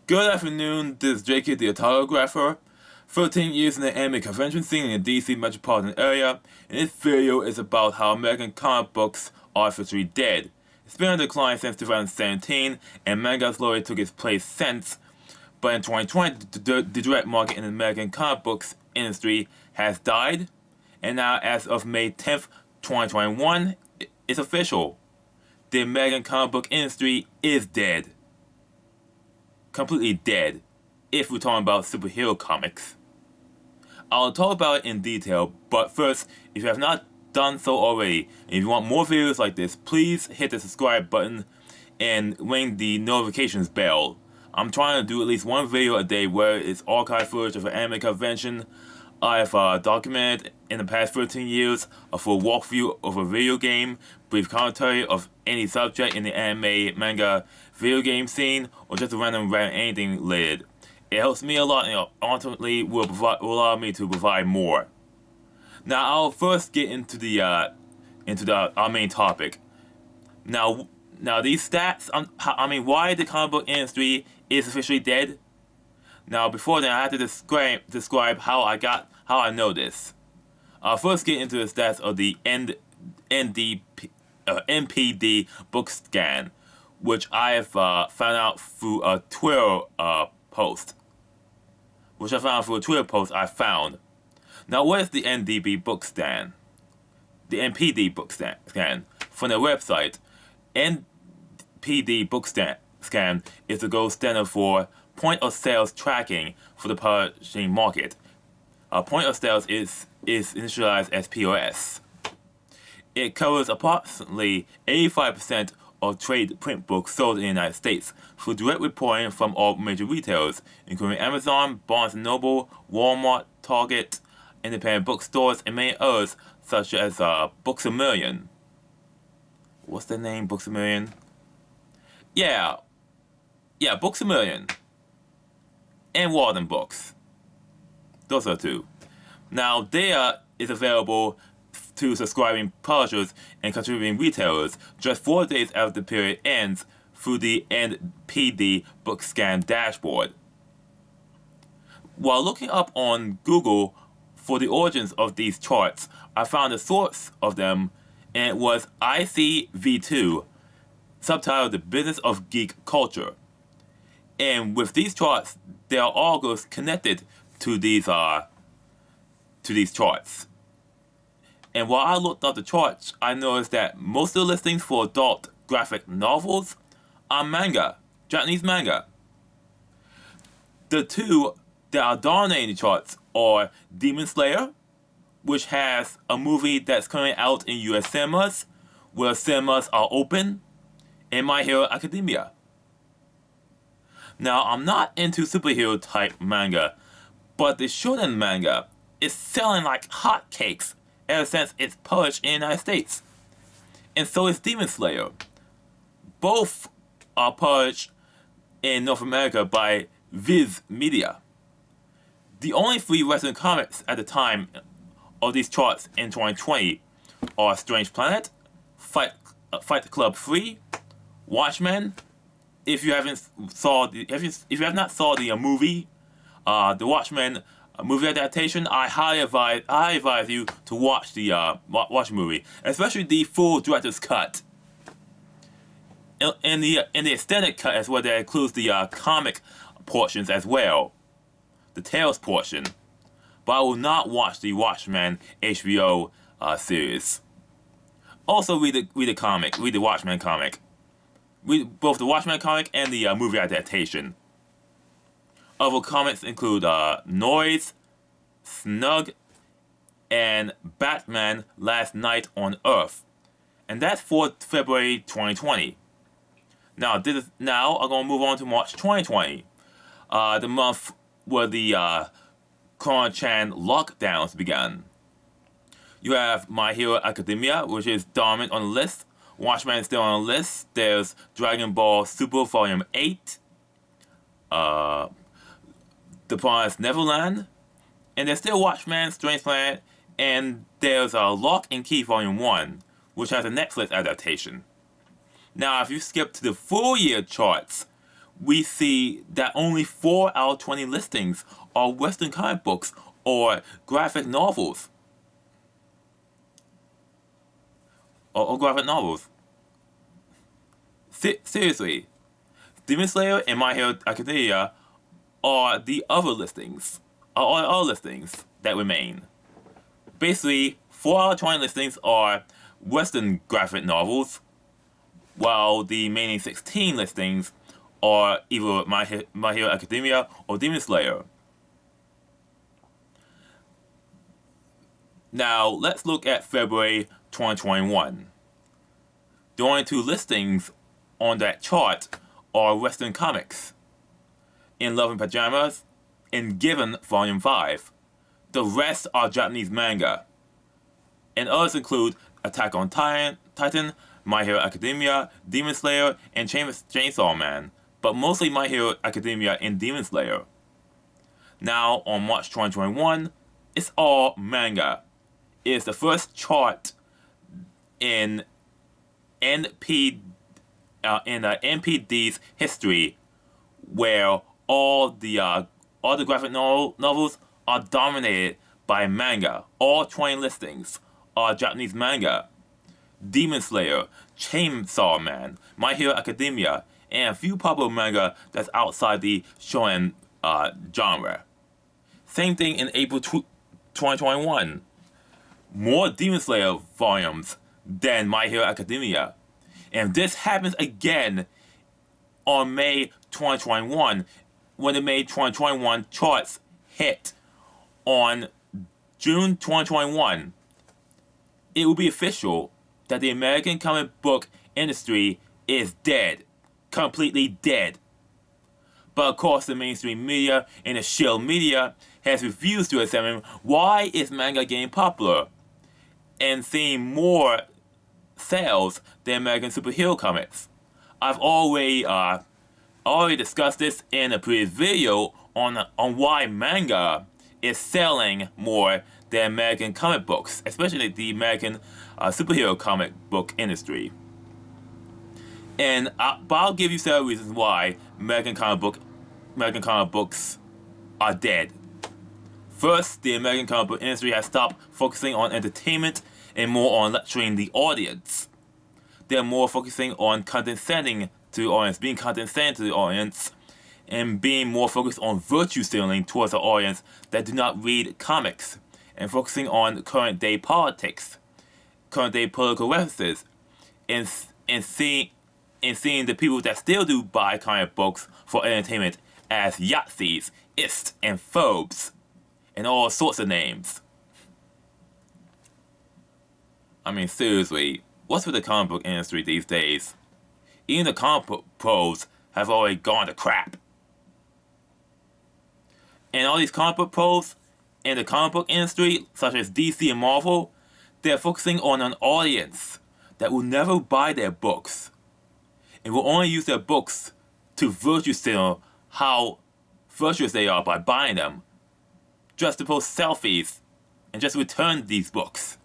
Good afternoon, this is JK the Autographer. 13 years in the anime convention scene in the DC metropolitan area, and this video is about how American comic books are officially dead. It's been on decline since 2017, and manga slowly took its place since, but in 2020, the direct market in the American comic books industry has died, and now as of May 10th, 2021, it's official. The American comic book industry is dead. Completely dead, if we're talking about superhero comics. I'll talk about it in detail, but first, if you have not done so already, and if you want more videos like this, please hit the subscribe button and ring the notifications bell. I'm trying to do at least one video a day where it's archive footage of an anime convention. I've documented in the past 13 years a full walkthrough of a video game, brief commentary of any subject in the anime, manga, video game scene, or just a random anything related. It helps me a lot and ultimately will allow me to provide more. Now I'll first get into our main topic. Now these stats, why the comic book industry is officially dead. Now before then, I have to describe how I know this. I'll first get into the stats of the NPD book scan, which I have found out through a Twitter post. I found. Now, what is the NDB book scan? The NPD book scan from the website. NPD book scan is the gold standard for point of sales tracking for the publishing market. Point of sales is initialized as POS. It covers approximately 85% of trade print books sold in the United States through direct reporting from all major retailers, including Amazon, Barnes & Noble, Walmart, Target, independent bookstores, and many others, such as Books A Million. What's the name, Books A Million? Yeah, Books A Million. And Walden Books. Those are two. Now, data is available to subscribing publishers and contributing retailers just 4 days after the period ends through the NPD book scan dashboard. While looking up on Google for the origins of these charts, I found the source of them, and it was ICV2, subtitled The Business of Geek Culture. And with these charts, there are algos connected to these charts. And while I looked up the charts, I noticed that most of the listings for adult graphic novels are manga, Japanese manga. The two that are dominating the charts are Demon Slayer, which has a movie that's currently out in US cinemas, where cinemas are open, and My Hero Academia. Now, I'm not into superhero type manga, but the shonen manga is selling like hotcakes ever since it's published in the United States. And so is Demon Slayer. Both are published in North America by Viz Media. The only 3 Western comics at the time of these charts in 2020 are Strange Planet, Fight Club 3, Watchmen. If you have not saw the movie, the Watchmen movie adaptation, I highly advise you to watch the movie, especially the full director's cut. In the extended cut as well, that includes the comic portions as well, the Tales portion. But I will not watch the Watchmen HBO series. Also, read the comic, read the Watchmen comic. Read both the Watchmen comic and the movie adaptation. Other comics include Noise, Snug, and Batman Last Night on Earth. And that's for February 2020. Now I'm going to move on to March 2020. The month where the Corona-chan lockdowns began. You have My Hero Academia, which is dominant on the list. Watchmen is still on the list. There's Dragon Ball Super Volume 8. The Promised Neverland, and there's still Watchmen, Strange Planet, and there's Lock and Key Volume 1, which has a Netflix adaptation. Now, if you skip to the full year charts, we see that only 4 out of 20 listings are Western comic books or graphic novels. Or graphic novels. Seriously, Demon Slayer and My Hero Academia are the other listings. Are all listings that remain. Basically, 4 out of 20 listings are Western graphic novels, while the remaining 16 listings are either My Hero Academia or Demon Slayer. Now, let's look at February 2021. The only 2 listings on that chart are Western comics, In Love in Pajamas and Given Volume 5. The rest are Japanese manga. And others include Attack on Titan, My Hero Academia, Demon Slayer, and Chainsaw Man, but mostly My Hero Academia and Demon Slayer. Now, on March 2021, it's all manga. It is the first chart in NPD's history where all the graphic novels are dominated by manga. All 20 listings are Japanese manga. Demon Slayer, Chainsaw Man, My Hero Academia, and a few popular manga that's outside the shonen genre. Same thing in April 2021. More Demon Slayer volumes than My Hero Academia. And this happens again on May 2021 when the May 2021 charts hit on June 2021. It will be official that the American comic book industry is dead. Completely dead. But of course the mainstream media and the shill media has refused to examine why is manga getting popular and seeing more sales than American superhero comics. I've already discussed this in a previous video on why manga is selling more than American comic books, especially the American superhero comic book industry. But I'll give you several reasons why American comic books are dead. First, the American comic book industry has stopped focusing on entertainment and more on lecturing the audience. They're more focusing on condescending to the audience, being condescending to the audience, and being more focused on virtue signaling towards the audience that do not read comics, and focusing on current day politics, current day political references, and seeing the people that still do buy comic books for entertainment as Yahtzees, ists, and phobes, and all sorts of names. I mean, seriously, what's with the comic book industry these days? Even the comic book pros have already gone to crap. And all these comic book pros in the comic book industry, such as DC and Marvel, they're focusing on an audience that will never buy their books and will only use their books to virtue signal how virtuous they are by buying them, just to post selfies and just return these books.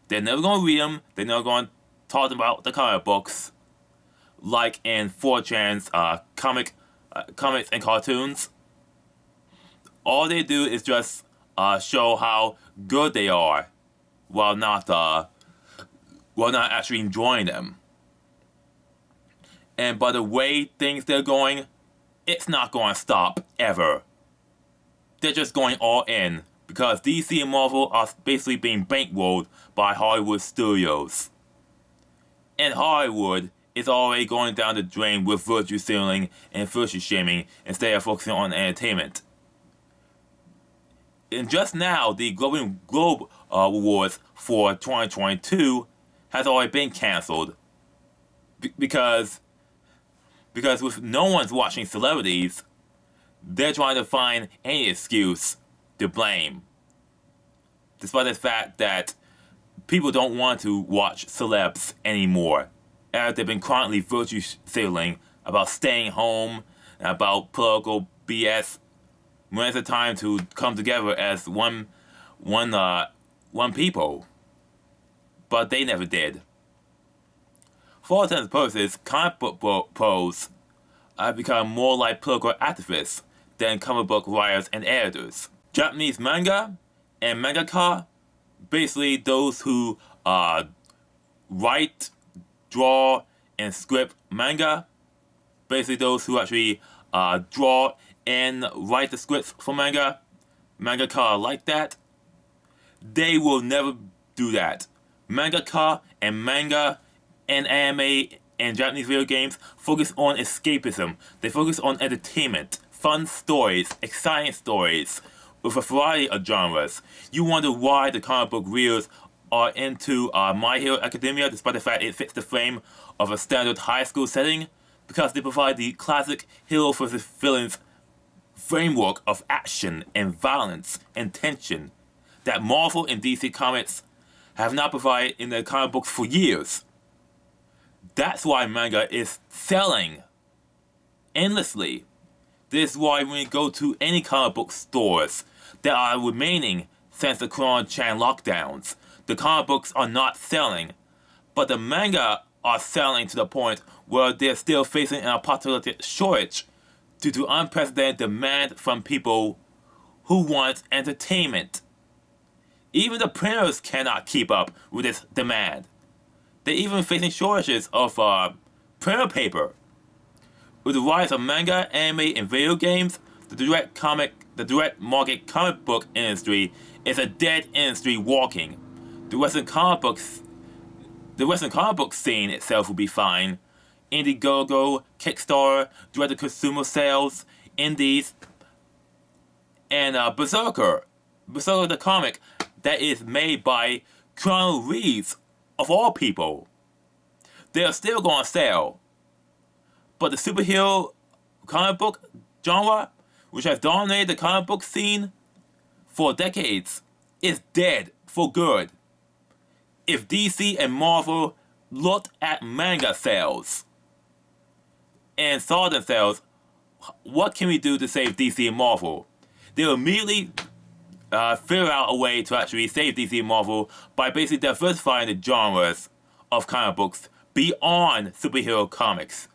They're never going to read them. They're never going to talk about the comic books, like in 4chan's comics and cartoons. All they do is just show how good they are, while not actually enjoying them. And by the way things they're going, it's not going to stop ever. They're just going all in, because DC and Marvel are basically being bankrolled by Hollywood studios. And Hollywood is already going down the drain with virtue signaling and virtue shaming instead of focusing on entertainment. And just now, the Golden Globe Awards for 2022 has already been cancelled. Because with no one's watching celebrities, they're trying to find any excuse to blame. Despite the fact that people don't want to watch celebs anymore, as they've been chronically virtue signaling about staying home and about political BS, when it's a time to come together as one people. But they never did. For all intents and purposes, comic book pros have become more like political activists than comic book writers and editors. Japanese manga and mangaka, basically those who write, draw, and script manga, basically those who actually draw and write the scripts for manga, mangaka like that, they will never do that. Mangaka and manga and anime and Japanese video games focus on escapism. They focus on entertainment, fun stories, exciting stories, with a variety of genres. You wonder why the comic book readers are into My Hero Academia, despite the fact it fits the frame of a standard high school setting, because they provide the classic hero versus villains framework of action and violence and tension that Marvel and DC Comics have not provided in their comic books for years. That's why manga is selling endlessly. This is why when you go to any comic book stores that are remaining since the Corona-Chan lockdowns, the comic books are not selling, but the manga are selling to the point where they're still facing an apocalyptic shortage due to unprecedented demand from people who want entertainment. Even the printers cannot keep up with this demand. They're even facing shortages of printer paper. With the rise of manga, anime, and video games, the direct market comic book industry is a dead industry walking. The Western comic book scene itself will be fine. Indiegogo, Kickstarter, direct-to-consumer sales, indies, and Berserker the comic that is made by Keanu Reeves, of all people. They're still going to sell. But the superhero comic book genre, which has dominated the comic book scene for decades, is dead for good. If DC and Marvel looked at manga sales and saw themselves, what can we do to save DC and Marvel? They'll immediately figure out a way to actually save DC and Marvel by basically diversifying the genres of comic books beyond superhero comics.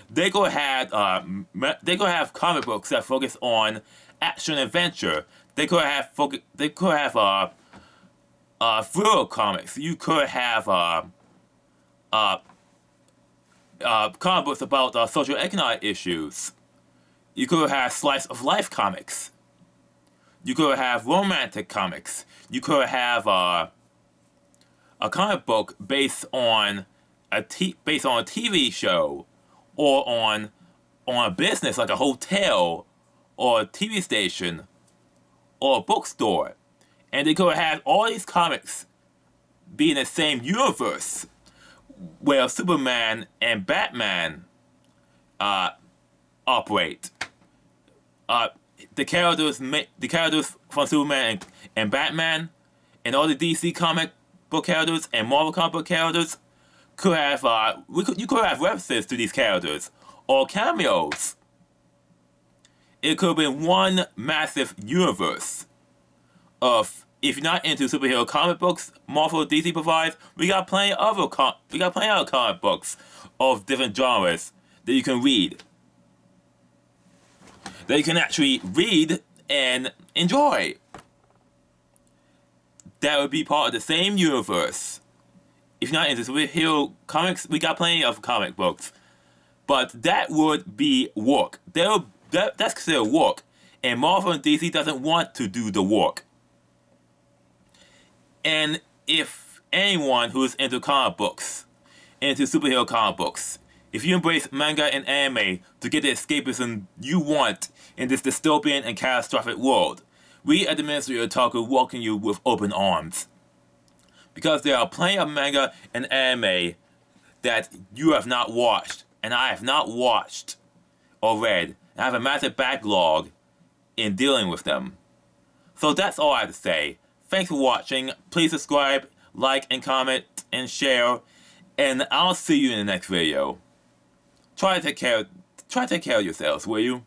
They could have comic books that focus on action and adventure. They could have thriller comics. You could have comic books about social economic issues. You could have slice of life comics. You could have romantic comics. You could have a comic book based on a TV show, or on a business like a hotel, or a TV station, or a bookstore. And they could have all these comics be in the same universe where Superman and Batman operate. The characters from Superman and Batman and all the DC comic book characters and Marvel comic book characters could have you could have references to these characters or cameos. It could have been one massive universe of, if you're not into superhero comic books, Marvel DC provides, we got plenty of other comic books of different genres that you can read. That you can actually read and enjoy. That would be part of the same universe. If you're not into superhero comics, we got plenty of comic books. But that would be work. That's considered work. And Marvel and DC doesn't want to do the work. And if anyone who is into comic books, into superhero comic books, if you embrace manga and anime to get the escapism you want in this dystopian and catastrophic world, we at the Ministry of Otaku welcome you with open arms. Because there are plenty of manga and anime that you have not watched, and I have not watched or read, and I have a massive backlog in dealing with them. So that's all I have to say. Thanks for watching. Please subscribe, like, and comment, and share, and I'll see you in the next video. Try to take care of yourselves, will you?